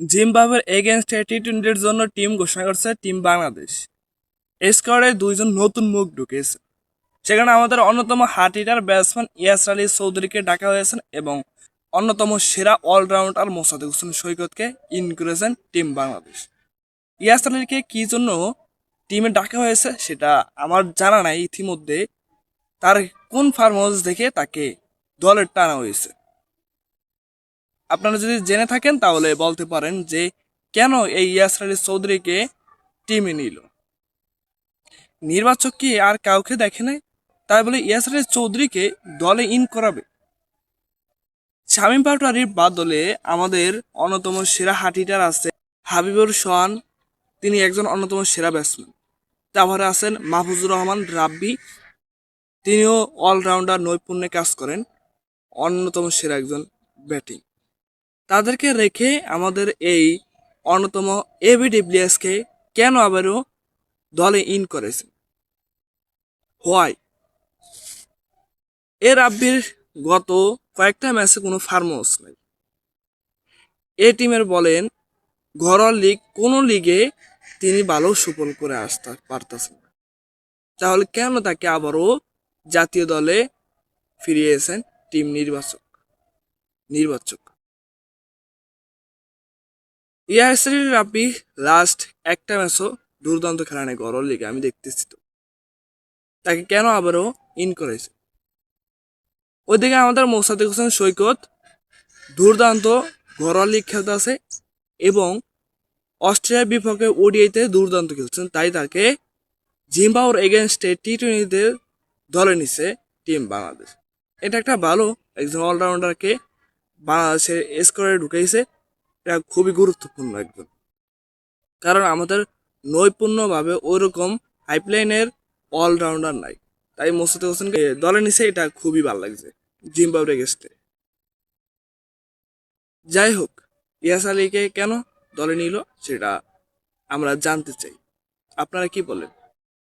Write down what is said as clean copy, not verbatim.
জিম্বাবুয়ের এগেনস্টে টি-20-র জন্য টিম ঘোষণা করছে টিম বাংলাদেশ। স্কোয়াডে দুইজন নতুন মুখ ঢুকেছে। সেখানে আমাদের অন্যতম হার্ট হিটার ব্যাটসম্যান ইয়াসর আলী চৌধুরীকে ডাকা হয়েছেন এবং অন্যতম সেরা অলরাউন্ডার মোসাদ্দেক হোসেন সৈকতকে ইন করেছেন টিম বাংলাদেশ। ইয়াসর আলীকে কি জন্য টিমে ডাকা হয়েছে সেটা আমার জানা নাই ইতিমধ্যে। তার কোন ফার্ম হাউস দেখে তাকে দলে টানা হয়েছে? আপনারা যদি জেনে থাকেন তাহলে বলতে পারেন যে কেন এই ইয়াসর আলী চৌধুরীকে টিমে নিল। নির্বাচক কি আর কাউকে দেখে নাই, তাই বলে ইয়াসর আলী চৌধুরীকে দলে ইন করাবে? শামীম পাটোয়ারির বাদলে আমাদের অন্যতম সেরা হার্ট হিটার আছে হাবিবুর সোহান। তিনি একজন অন্যতম সেরা ব্যাটসম্যান। তারপরে আছেন মাহফুজুর রহমান রাব্বি, তিনিও অলরাউন্ডার নৈপুণ্যে কাজ করেন, অন্যতম সেরা একজন ব্যাটিং। তাদেরকে রেখে আমাদের এই অন্যতম এবি ডিভিলিয়ার্সকে কেন আবারও দলে ইন করেছে? হোয়াই? এর রাব্বির গত কয়েকটা ম্যাচে কোনো ফার্মস নাই। এ টিমের বলেন ঘরোয়া লিগ কোনো লিগে তিনি ভালো সুফল করে আসতে পারতেছেন না। তাহলে কেন তাকে আবারও জাতীয় দলে ফিরিয়েছেন টিম নির্বাচক? ইয়াসির রাব্বি লাস্ট একটা ম্যাচও দুর্দান্ত খেলা নেই ঘরোয়া লিগে, আমি দেখতেছি তো। তাকে কেন আবারও ইন করেছে? ওইদিকে আমাদের মোসাদ্দেক হোসেন সৈকত দুর্দান্ত ঘরোয়া লিগ খেলতে আছে এবং অস্ট্রেলিয়ার বিপক্ষে ওডিআইতে দুর্দান্ত খেলছেন, তাই তাকে জিম্বাবুয়ের এগেনস্টে টি-20তে দলে নিছে টিম বাংলাদেশ। এটা একটা ভালো একজন অলরাউন্ডারকে বাংলাদেশের স্কোয়াডে ঢুকাইছে। এটা খুবই গুরুত্বপূর্ণ একজন, কারণ আমাদের নৈপুণ্যভাবে ওইরকম পাইপলাইনের অলরাউন্ডার নাই। তাই মোসাদ্দেক হোসেনকে দলে নিছে, এটা খুবই ভালো লাগছে জিম্বাবুয়ের এগেনস্টে। যাই হোক, ইয়াস আলীকে কেন দলে নিল সেটা আমরা জানতে চাই। আপনারা কি বলেন?